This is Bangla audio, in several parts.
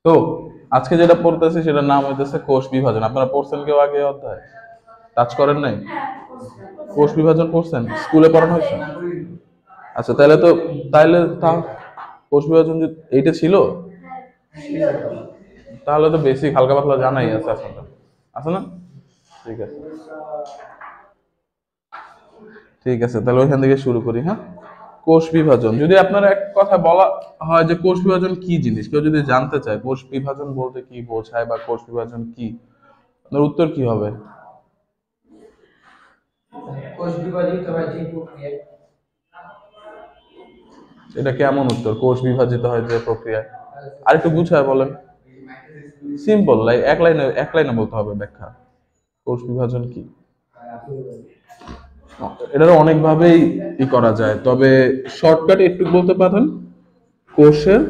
তো আজকে যেটা পড়তেছি সেটার নাম হইতেছে কোষ বিভাজন। আপনারা পড়ছেন কেউ আগে অধ্যায়? টাচ করেন নাই? কোষ বিভাজন পড়ছেন? স্কুলে পড়ানো হয়েছে? আচ্ছা, কোষ বিভাজন এইটা ছিল, তাহলে তো বেসিক হালকা পাতলা জানাই আছে আপনাদের, আছে না? ঠিক আছে, ঠিক আছে, তাহলে ওইখান থেকে শুরু করি। হ্যাঁ, কোষ বিভাজন যদি আপনার এক কথা বলা হয় যে কোষ বিভাজন কি জিনিস, কেউ যদি জানতে চায় কোষ বিভাজন বলতে কি বোঝায় বা কোষ বিভাজন কি, আপনার উত্তর কি হবে? কোষ বিভাজিত হয় যে প্রক্রিয়া। এটা কেমন উত্তর, কোষ বিভাজিত হয় যে প্রক্রিয়ায়? আরেকটু গুছায় বলেন। সিম্পল, এক লাইনে বলতে হবে ব্যাখ্যা। কোষ বিভাজন কি? এটার অনেক ভাবেই করা যায়, তবে শর্টকাটে একটু বলতে পারেন, কোষের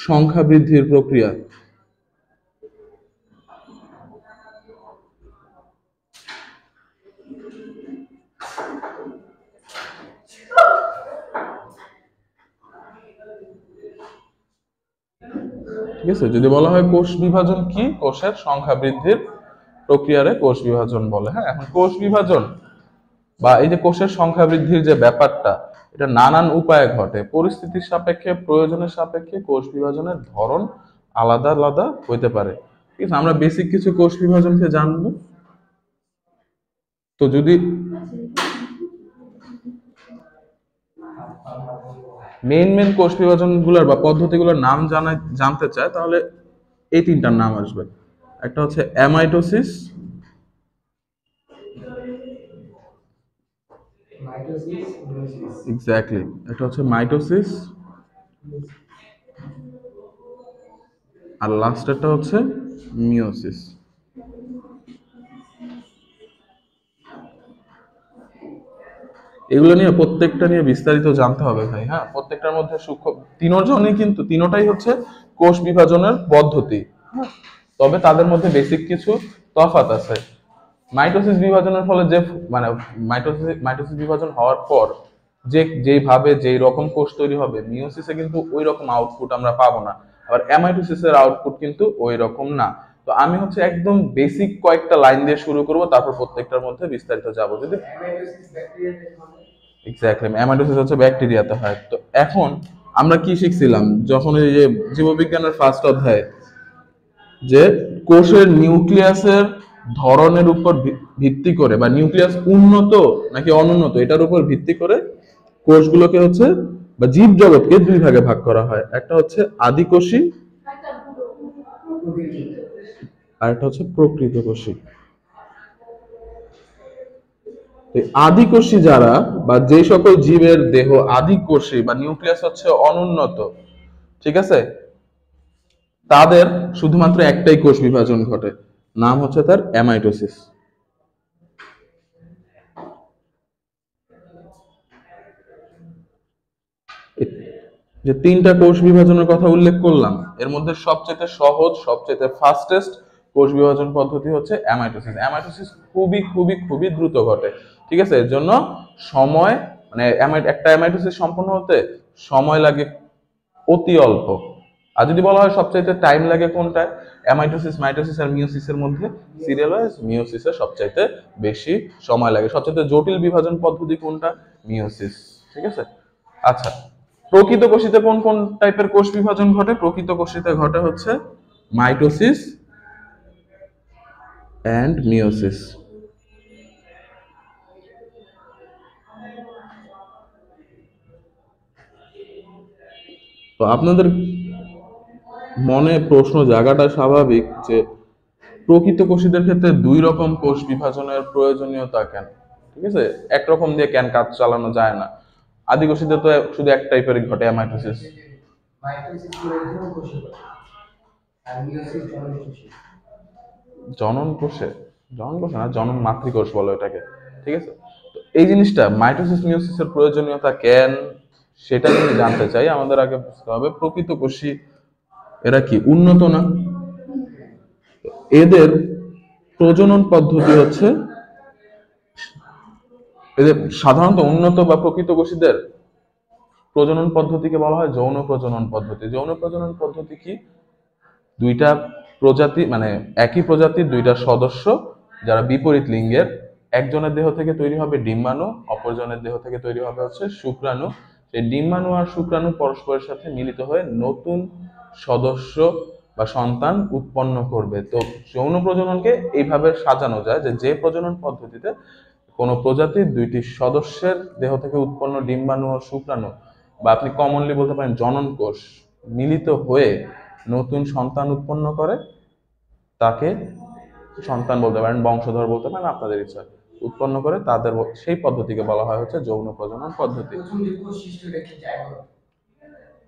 সংখ্যা বৃদ্ধির প্রক্রিয়া। ঠিক আছে, যদি বলা হয় কোষ বিভাজন কি, কোষের সংখ্যা বৃদ্ধির প্রক্রিয়ারে কোষ বিভাজন বলে। হ্যাঁ, এখন কোষ বিভাজন বা এই যে কোষের সংখ্যা বৃদ্ধির যে ব্যাপারটা, এটা নানান উপায়ে ঘটে। পরিস্থিতির সাপেক্ষে, প্রয়োজনের সাপেক্ষে কোষ বিভাজনের ধরন আলাদা আলাদা হইতে পারে। ঠিক আছে, আমরা বেসিক কিছু কোষ বিভাজনকে জানবো। তো যদি মেইন কোষ বিভাজন গুলার বা পদ্ধতিগুলোর নাম জানতে চায়, তাহলে এই তিনটার নাম আসবে। একটা হচ্ছে অ্যামাইটোসিস, এক্স্যাক্টলি, এটা হচ্ছে মাইটোসিস, আর লাস্টেরটা হচ্ছে মিওসিস। এগুলো নিয়ে প্রত্যেকটা নিয়ে বিস্তারিত জানতে হবে ভাই। হ্যাঁ, প্রত্যেকটার মধ্যে সূক্ষ্ম, তিনজনই কিন্তু তিনটাই হচ্ছে কোষ বিভাজনের পদ্ধতি। হ্যাঁ, তবে তাদের মধ্যে বেসিক কিছু তফাৎ আছে। মাইটোসিস বিভাজনের ফলে যে মানে মাইটোসিস বিভাজন হওয়ার পর যেইভাবে যেই রকম কোষ তৈরি হবে, মিওসিসে কিন্তু ওই রকম আউটপুট আমরা পাবো না। আবার অ্যামাইটোসিসের আউটপুট কিন্তু ওই রকম না। তো আমি হচ্ছে একদম বেসিক কয়েকটা লাইন দিয়ে শুরু করব, তারপর প্রত্যেকটার মধ্যে বিস্তারিত যাব। যদি এক্স্যাক্টলি, অ্যামাইটোসিস হচ্ছে ব্যাকটেরিয়াতে হয়। তো এখন আমরা কি শিখছিলাম যখন এই যে জীববিজ্ঞানের ফার্স্ট অধ্যায়ে, যে কোষের নিউক্লিয়াসের ধরনের উপর ভিত্তি করে, বা নিউক্লিয়াস উন্নত নাকি অনুন্নত এটার উপর ভিত্তি করে কোষগুলোকে হচ্ছে বা জীব জগৎকে দুই ভাগে ভাগ করা হয়। একটা হচ্ছে আদিকোষী, আর একটা হচ্ছে প্রকৃত কোষী। আদিকোষী যারা, বা যে সকল জীবের দেহ আদিকোষী বা নিউক্লিয়াস হচ্ছে অনুন্নত, ঠিক আছে, তাদের শুধুমাত্র একটাই কোষ বিভাজন ঘটে, নাম হচ্ছে তার অ্যামাইটোসিস। যে তিনটা কোষ বিভাজনের কথা উল্লেখ করলাম, এর মধ্যে সবচেয়ে সহজ, সবচেয়ে ফাস্টেস্ট কোষ বিভাজন পদ্ধতি হচ্ছে অ্যামাইটোসিস। অ্যামাইটোসিস খুবই খুবই খুবই দ্রুত ঘটে। ঠিক আছে, এর জন্য সময়, মানে একটা অ্যামাইটোসিস সম্পন্ন হতে সময় লাগে অতি অল্প। আর যদি বলা হয় সবচাইতে টাইম লাগে কোনটায়, অ্যামাইটোসিস, মাইটোসিস আর মিওসিসের মধ্যে সিরিয়াল ওয়াইজ মিওসিসের সবচাইতে বেশি সময় লাগে। সবচাইতে জটিল বিভাজন পদ্ধতি কোনটা? মিওসিস। ঠিক আছে, আচ্ছা, প্রকৃত কোষিতে কোন কোন টাইপের কোষ বিভাজন ঘটে? প্রকৃত কোষিতে ঘটে হচ্ছে মাইটোসিস এন্ড মিওসিস। তো আপনাদের মনে প্রশ্ন জায়গাটা স্বাভাবিক যে প্রকৃত কোষীদের ক্ষেত্রে দুই রকম কোষ বিভাজনের প্রয়োজনীয়তা কেন? ঠিক আছে, একরকম দিয়ে কেন কাজ চালানো যায় না? আদি কোষীতে তো শুধু এক টাইপের ঘটে, অ্যামাইটোসিস। জনন কোষে, জনন কোষে না, জনন মাতৃকোষ বলো এটাকে। ঠিক আছে, তো এই জিনিসটা মাইটোসিস মিওসিসের প্রয়োজনীয়তা কেন, সেটা যদি জানতে চাই, আমাদের আগে বুঝতে হবে প্রকৃত কোষী এরা কি উন্নত না? এদের প্রজনন পদ্ধতি হচ্ছে, এদের সাধারণত উন্নত বা প্রকৃত কোষীদের প্রজনন পদ্ধতিকে বলা হয় যৌন প্রজনন পদ্ধতি। যৌন প্রজনন পদ্ধতি কি? দুইটা প্রজাতি মানে একই প্রজাতির দুইটা সদস্য যারা বিপরীত লিঙ্গের, একজনের দেহ থেকে তৈরি হবে ডিম্বাণু, অপরজনের দেহ থেকে তৈরি হবে হচ্ছে শুক্রাণু। সেই ডিম্বাণু আর শুক্রাণু পরস্পরের সাথে মিলিত হয়ে নতুন সদস্য বা সন্তান উৎপন্ন করবে। তো যৌন প্রজননকে এইভাবে সাজানো যায় যে যে প্রজনন পদ্ধতিতে কোনো প্রজাতির দুইটি সদস্যের দেহ থেকে উৎপন্ন ডিম্বাণু ও শুক্রাণু, বা আপনি কমনলি বলতে পারেন জনন কোষ, মিলিত হয়ে নতুন সন্তান উৎপন্ন করে, তাকে সন্তান বলতে পারেন, বংশধর বলতে পারেন, আপনাদের ইচ্ছা, উৎপন্ন করে তাদের সেই পদ্ধতিকে বলা হয় হচ্ছে যৌন প্রজনন পদ্ধতি। প্রথম যে কোষ সৃষ্টি রেখে যায়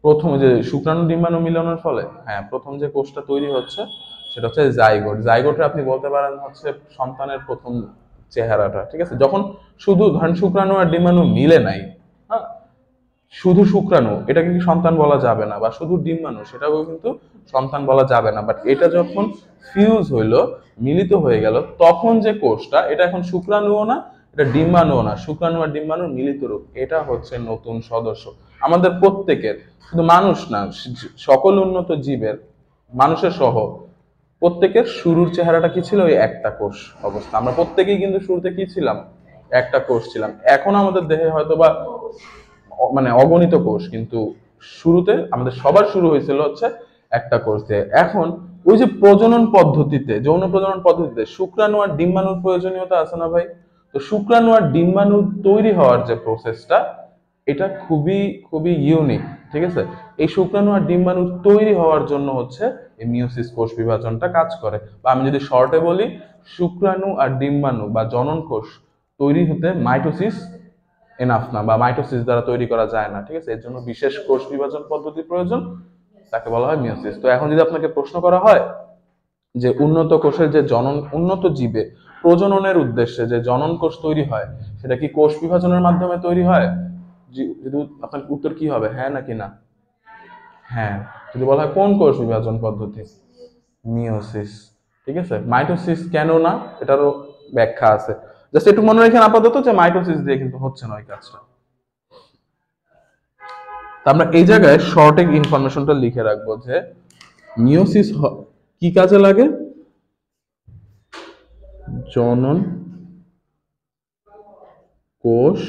প্রথম যে শুক্রাণু ডিম্বাণু মিলনের ফলে, হ্যাঁ, প্রথম যে কোষটা তৈরি হচ্ছে সেটা হচ্ছে জাইগোট। জাইগোটে আপনি বলতে পারেন হচ্ছে সন্তানের প্রথম চেহারাটা, ঠিক আছে? যখন শুধু ধরেন শুক্রাণু আর ডিম্বাণু মিলে নাই, হ্যাঁ, শুধু শুক্রাণু, এটাকে কি সন্তান বলা যাবে না, বা শুধু ডিম্বাণু, সেটাকেও কিন্তু সন্তান বলা যাবে না। বাট এটা যখন ফিউজ হইলো, মিলিত হয়ে গেল, তখন যে কোষটা, এটা এখন শুক্রাণুও না, এটা ডিম্বাণুও না, শুক্রাণু আর ডিম্বাণুর মিলিত রূপ, এটা হচ্ছে নতুন সদস্য। আমাদের প্রত্যেকের, শুধু মানুষ না, সকল উন্নত জীবের, মানুষের সহ প্রত্যেকের শুরুর চেহারাটা কি ছিল? ওই একটা কোষ অবস্থা। আমরা প্রত্যেকেই কিন্তু শুরুতে কি ছিলাম? একটা কোষ ছিলাম। এখন আমাদের দেহে হয়তো বা মানে অগণিত কোষ, কিন্তু শুরুতে আমাদের সবার শুরু হয়েছিল হচ্ছে একটা কোষ দিয়ে। এখন ওই যে প্রজনন পদ্ধতিতে, যৌন প্রজনন পদ্ধতিতে শুক্রাণু আর ডিম্বাণুর প্রয়োজনীয়তা আছে না ভাই? তো শুক্রাণু আর ডিম্বাণু তৈরি হওয়ার যে প্রসেসটা, এটা খুবই খুবই ইউনিক, ঠিক আছে? এই শুক্রাণু আর ডিম্বাণু তৈরি হওয়ার জন্য হচ্ছে এই মিওসিস কোষ বিভাজনটা কাজ করে। বা আমি যদি শর্টে বলি, শুক্রাণু আর ডিম্বাণু বা জনন কোষ তৈরি হতে মাইটোসিস এনাফ না, বা মাইটোসিস দ্বারা তৈরি করা যায় না, ঠিক আছে? এর জন্য বিশেষ কোষ বিভাজন পদ্ধতির প্রয়োজন, তাকে বলা হয় মিওসিস। তো এখন যদি আপনাকে প্রশ্ন করা হয় যে উন্নত কোষের যে উন্নত জীবে প্রজননের উদ্দেশ্যে যে জনন কোষ তৈরি হয়, সেটা কি কোষ বিভাজনের মাধ্যমে তৈরি হয়? যদি আপনার উত্তর কি হবে, হ্যাঁ নাকি না? হ্যাঁ। যদি বলা হয় কোন কোষ বিভাজন পদ্ধতি? মিওসিস, ঠিক আছে? মাইটোসিস কেন না, এটারও ব্যাখ্যা আছে। জাস্ট একটু মনে রাখেন আপাতত যে মাইটোসিস দিয়ে কিন্তু হচ্ছে না ওই কাজটা। আমরা এই জায়গায় শর্টে ইনফরমেশনটা লিখে রাখবো যে মিওসিস কি কাজে লাগে? জনন কোষ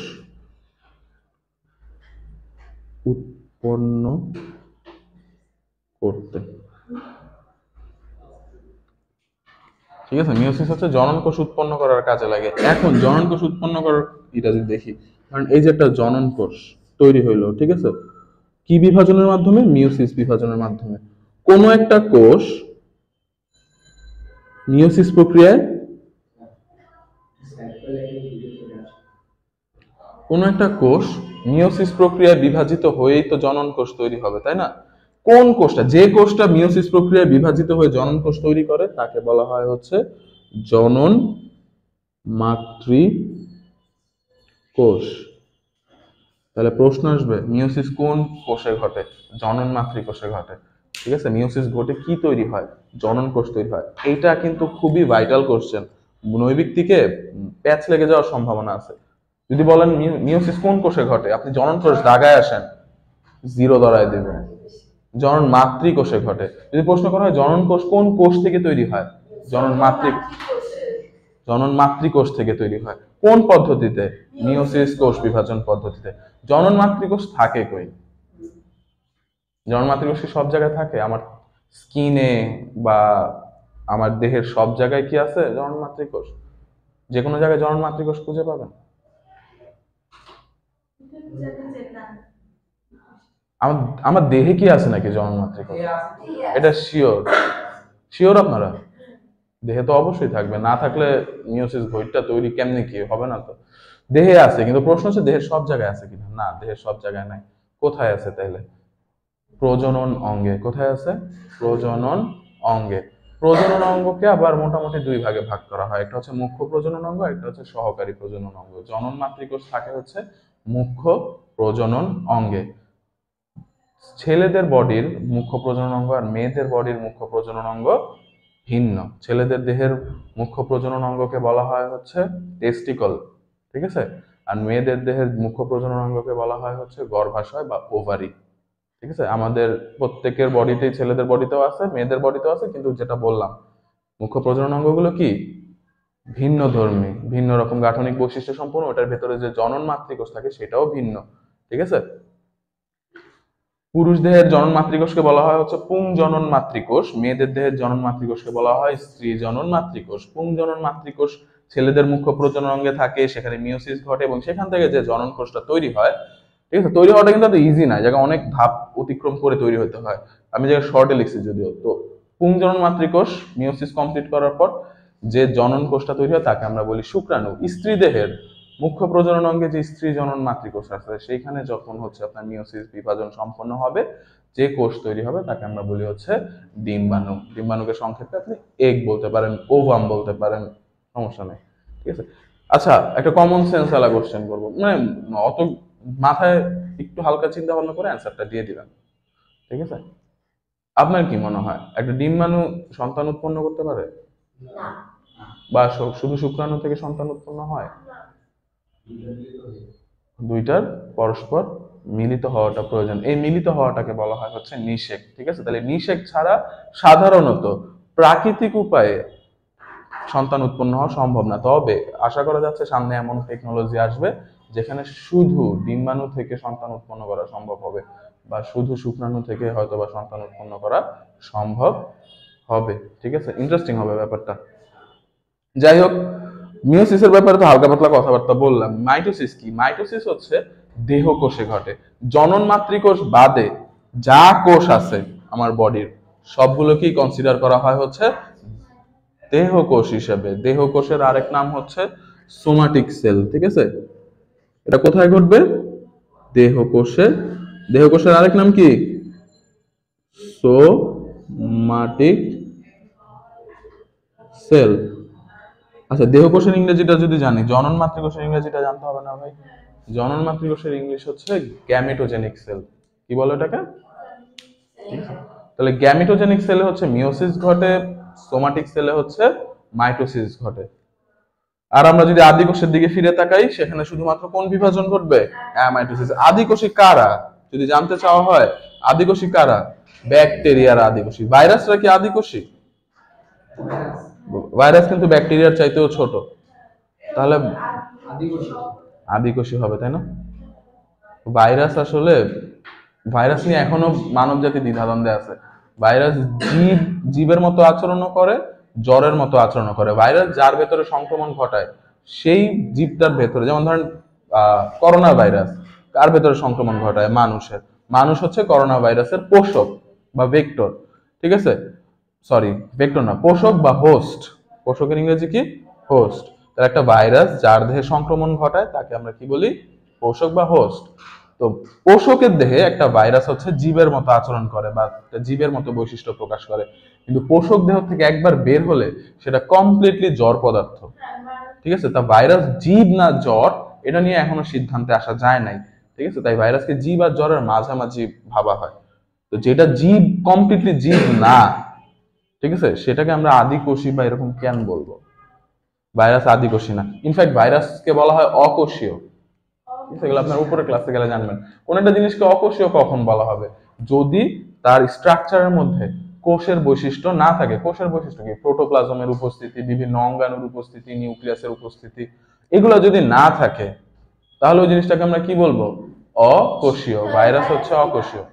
উৎপন্ন করতে, ঠিক আছে? মিওসিস হচ্ছে জনন কোষ উৎপন্ন করার কাজে লাগে। এখন জনন কোষ উৎপন্ন করার এটা যদি দেখি, কারণ এই যে একটা জনন কোষ তৈরি হইলো, ঠিক আছে? কি বিভাজনের মাধ্যমে? মিওসিস বিভাজনের মাধ্যমে। কোন একটা কোষ মিওসিস প্রক্রিয়ায়, কোন একটা কোষ মিওসিস প্রক্রিয়ায় বিভাজিত হয়েই তো জনন কোষ তৈরি হবে, তাই না? কোন কোষটা, যে কোষটা মিওসিস প্রক্রিয়ায় বিভাজিত হয়ে জনন কোষ তৈরি করে, তাকে বলা হয় হচ্ছে জনন মাতৃ কোষ। তাহলে প্রশ্ন আসবে, মিওসিস কোন কোষে ঘটে? জনন মাতৃ কোষে ঘটে, ঠিক আছে? মিওসিস ঘটে কি তৈরি হয়? জনন কোষ তৈরি হয়। এইটা কিন্তু খুবই ভাইটাল কোশ্চেন, নৈবিক থেকে প্যাচ লেগে যাওয়ার সম্ভাবনা আছে। যদি বলেন মিওসিস কোন কোষে ঘটে, আপনি জনন কোষ দাগায় আসেন, জিরো ধরায় দেবে। জনন মাতৃ কোষে ঘটে। যদি প্রশ্ন করা হয় জনন কোষ কোন কোষ থেকে তৈরি হয়, জনন মাতৃকোষ থেকে তৈরি হয়। কোন পদ্ধতিতে? মিওসিস কোষ বিভাজন পদ্ধতিতে। জনন মাতৃকোষ থাকে কই? জনন মাতৃকোষ কি সব জায়গায় থাকে? আমার স্কিনে বা আমার দেহের সব জায়গায় কি আছে জনন মাতৃকোষ? যে কোনো জায়গায় জনন মাতৃকোষ খুঁজে পাবেন? আমার আমার দেহে কি আছে নাকি জনন মাতৃকোষ? এটা শিওর? শিওর আপনারা? দেহে তো অবশ্যই থাকবে, না থাকলে মিওসিস ভয়েডটা তৈরি কেমনে কি হবে? না তো। দেহে আছে, কিন্তু প্রশ্ন হচ্ছে দেহের সব জায়গায় আছে কিনা। না, দেহের সব জায়গায় নাই। কোথায় আছে তাইলে? প্রজনন অঙ্গে। কোথায় আছে? প্রজনন অঙ্গে। প্রজনন অঙ্গকে আবার মোটামুটি দুই ভাগে ভাগ করা হয়, একটা হচ্ছে মুখ্য প্রজনন অঙ্গ, একটা হচ্ছে সহকারী প্রজনন অঙ্গ। জনন মাতৃকোষ থাকে হচ্ছে মুখ্য প্রজনন অঙ্গে। ছেলেদের বডির মুখ্য প্রজনন অঙ্গ আর মেয়েদের বডির মুখ্য প্রজনন অঙ্গ ভিন্ন। ছেলেদের দেহের মুখ্য প্রজনন অঙ্গকে বলা হয় হচ্ছে টেস্টিকল, ঠিক আছে? আর মেয়েদের দেহের মুখ্য প্রজনন অঙ্গকে বলা হয় হচ্ছে গর্ভাশয় বা ওভারি। ঠিক আছে, আমাদের প্রত্যেকের বডিতেই, ছেলেদের বডিতেও আছে, মেয়েদের বডিতেও আছে, কিন্তু যেটা বললাম মুখ্য প্রজনন অঙ্গগুলো কি ভিন্ন ধর্মী, ভিন্ন রকম গাঠনিক বৈশিষ্ট্য সম্পন্ন, ওটার ভেতরে যে জনন মাতৃকোষ থাকে সেটাও ভিন্ন। ঠিক আছে, পুরুষ দেহের জনন মাতৃকোষকে বলা হয় হচ্ছে পুং জনন মাতৃকোষ, মেয়েদের দেহের জনন মাতৃকোষকে বলা হয় স্ত্রী জনন মাতৃকোষ। পুং জনন মাতৃকোষ ছেলেদের মুখ্য প্রজনন অঙ্গে থাকে, সেখানে মিওসিস ঘটে এবং সেখান থেকে যে জনন কোষটা তৈরি হয়, ঠিক আছে, তৈরি হওয়াটা কিন্তু এত ইজি না, জায়গা অনেক ধাপ অতিক্রম করে তৈরি হতে হয়। আমি জায়গায় শর্টে লিখছি যদিও। তো পুং জনন মাতৃকোষ মিওসিস কমপ্লিট করার পর যে জনন কোষটা তৈরি হয় তাকে আমরা বলি শুক্রাণু। স্ত্রী দেহের মুখ্য প্রজনন অঙ্গে যে স্ত্রী জনন মাতৃকোষ আছে সেইখানে যখন হচ্ছে আপনার মিওসিস বিভাজন সম্পন্ন হবে, যে কোষ তৈরি হবে তাকে আমরা বলি হচ্ছে ডিম্বাণু। ডিম্বাণুকে সংক্ষেপে আপনি এগ বলতে পারেন, ওভাম বলতে পারেন, সমস্যা নেই। ঠিক আছে, আচ্ছা একটা কমন সেন্স ওয়ালা কোশ্চেন করবো, মানে অত মাথায় একটু হালকা চিন্তা ভাবনা করে অ্যান্সারটা দিয়ে দিবেন। ঠিক আছে, আপনার কি মনে হয় একটা ডিম্বাণু সন্তান উৎপন্ন করতে পারে, বা শুধু শুক্রাণু থেকে সন্তান উৎপন্ন হয়? দুইটার পরস্পর মিলিত হওয়াটা প্রয়োজন, এই মিলিত হওয়াটাকে বলা হয় হচ্ছে নিষেক। ঠিক আছে, তাহলে নিষেক ছাড়া সাধারণত প্রাকৃতিক উপায়ে সন্তান উৎপন্ন হওয়া সম্ভব না। তবে আশা করা যাচ্ছে সামনে এমন টেকনোলজি আসবে যেখানে শুধু ডিম্বাণু থেকে সন্তান উৎপন্ন করা সম্ভব হবে, বা শুধু শুক্রাণু থেকে হয়তো বা সন্তান উৎপন্ন করা সম্ভব হবে। ঠিক আছে, ইন্টারেস্টিং হবে ব্যাপারটা। যাই হোক, মিওসিসের ব্যাপারে তো হালকা পাতলা কথাবার্তা বললাম। মাইটোসিস কি? মাইটোসিস হচ্ছে দেহ কোষে ঘটে। জনন মাতৃকোষ বাদে যা কোষ আছে আমার বডির সবগুলোকেই কনসিডার করা হয় হচ্ছে দেহ কোষ হিসেবে। দেহ কোষের আরেক নাম হচ্ছে সোমাটিক সেল। ঠিক আছে, এটা কোথায় ঘটবে? দেহ কোষে। দেহ কোষের আরেক নাম কি? Somatic sell. আচ্ছা, দেহ কোষের ইংরেজিটা যদি জানি, জনন মাতৃকোষের ইংরেজিটা জানতে হবে না ভাই? জনন মাতৃকোষের ইংলিশ হচ্ছে গ্যামেটোজেনিক সেল। কি বলে এটাকে? তাহলে গ্যামেটোজেনিক সেলে হচ্ছে মিওসিস ঘটে, সোমাটিক সেলে হচ্ছে মাইটোসিস ঘটে। আর আমরা যদি আদি কোষের দিকে ফিরে তাকাই, সেখানে শুধুমাত্র কোন বিভাজন ঘটবে? অ্যামাইটোসিস। আদি কোষী কারা যদি জানতে চাওয়া হয়, আদি কোষী কারা? ব্যাকটেরিয়ার আদি কোষী। ভাইরাসরা কি আদি কোষী? ভাইরাস কিন্তু ব্যাকটেরিয়ার চাইতেও ছোট, তাহলে আদি কোষী হবে, তাই না? ভাইরাস আসলে, ভাইরাস নিয়ে এখনো মানব জাতি দ্বিধাদ্বন্দ্বে আছে। ভাইরাস জীবের মতো আচরণও করে, জ্বরের মতো আচরণ করে। ভাইরাস যার ভেতরে সংক্রমণ ঘটায় সেই জীবটার ভেতরে, যেমন ধরেন করোনা ভাইরাস কার ভেতরে সংক্রমণ ঘটায়? মানুষের। মানুষ হচ্ছে করোনা ভাইরাসের পোষক বা ভেক্টর। ঠিক আছে, সরি ভেক্টর না, পোষক বা হোস্ট। পোষকের ইংরেজি কি? হোস্ট। তার একটা ভাইরাস যার দেহে সংক্রমণ ঘটায় তাকে আমরা কি বলি? পোষক বা হোস্ট। তো পোষকের দেহে একটা ভাইরাস হচ্ছে জীবের মতো আচরণ করে বা জীবের মতো বৈশিষ্ট্য প্রকাশ করে, কিন্তু পোষক দেহ থেকে একবার বের হলে সেটা কমপ্লিটলি জড় পদার্থ। ঠিক আছে, তা ভাইরাস জীব না জ্বর এটা নিয়ে এখনো সিদ্ধান্তে আসা যায় নাই। ঠিক আছে, তাই ভাইরাসকে জীব আর জ্বরের মাঝামাঝি ভাবা হয়। তো যেটা জীব, কমপ্লিটলি জীব না, ঠিক আছে, সেটাকে আমরা আদিকোষী বা এরকম কেন বলবো? ভাইরাস আদিকোষী না, ইনফ্যাক্ট ভাইরাসকে বলা হয় অকোষীয়। সেগুলো আপনার উপরে ক্লাসে গেলে জানবেন। কোন একটা জিনিসকে অকোষীয় কখন বলা হবে? যদি তার স্ট্রাকচারের মধ্যে কোষের বৈশিষ্ট্য না থাকে। কোষের বৈশিষ্ট্য কি? প্রোটোপ্লাজমের উপস্থিতি, বিভিন্ন অঙ্গাণুর উপস্থিতি, নিউক্লিয়াসের উপস্থিতি, এগুলো যদি না থাকে তাহলে ওই জিনিসটাকে আমরা কি বলবো? অকোষীয়। ভাইরাস হচ্ছে অকোষীয়।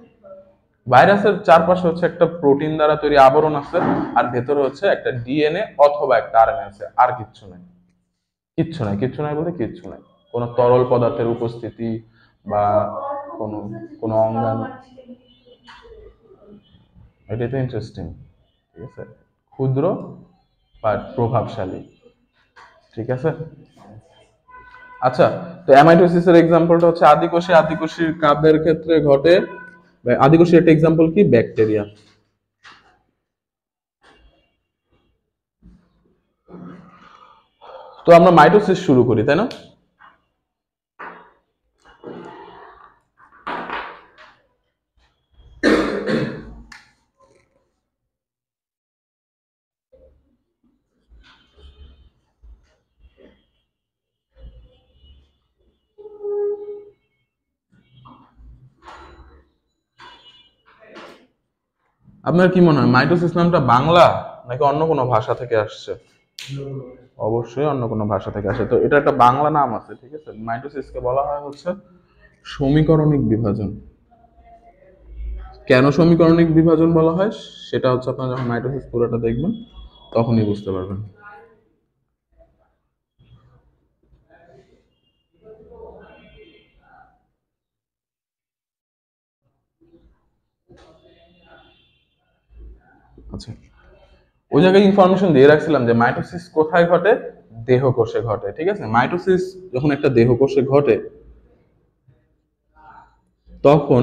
ভাইরাসের চারপাশে হচ্ছে একটা প্রোটিন দ্বারা তৈরি আবরণ আছে, আর ভেতরে হচ্ছে একটা ডিএনএ অথবা একটা আরএনএ আছে, আর কিচ্ছু নাই। কিচ্ছু নাই, কিচ্ছু নাই বলতে কিচ্ছু নাই। কোনো তরল পদার্থের উপস্থিতি বা কোনো কোনো অঙ্গাণু, এটাই তো ইন্টারেস্টিং। ঠিক আছে, ক্ষুদ্র বা প্রভাবশালী। ঠিক আছে, আচ্ছা, তো অ্যামাইটোসিসের এক্সাম্পলটা হচ্ছে আদিকোষী। আদিকোষীর কাদের ক্ষেত্রে ঘটে? আদিকোষীর একটা এক্সাম্পল কি? ব্যাকটেরিয়া। তো আমরা মাইটোসিস শুরু করি, তাই না? আপনার কি মনে হয় মাইটোসিস নামটা বাংলা নাকি অন্য কোনো ভাষা থেকে আসছে? অবশ্যই অন্য কোনো ভাষা থেকে আসে। তো এটা একটা বাংলা নাম আছে, ঠিক আছে। মাইটোসিসকে বলা হয় হচ্ছে সমীকরণিক বিভাজন। কেন সমীকরণিক বিভাজন বলা হয় সেটা হচ্ছে আপনারা যখন মাইটোসিস পুরোটা দেখবেন তখনই বুঝতে পারবেন। আচ্ছা, ওই জায়গায় ইনফরমেশন দিয়ে রাখছিলাম যে মাইটোসিস কোথায় ঘটে, দেহকোষে ঘটে, ঠিক আছে। মাইটোসিস যখন একটা দেহকোষে ঘটে তখন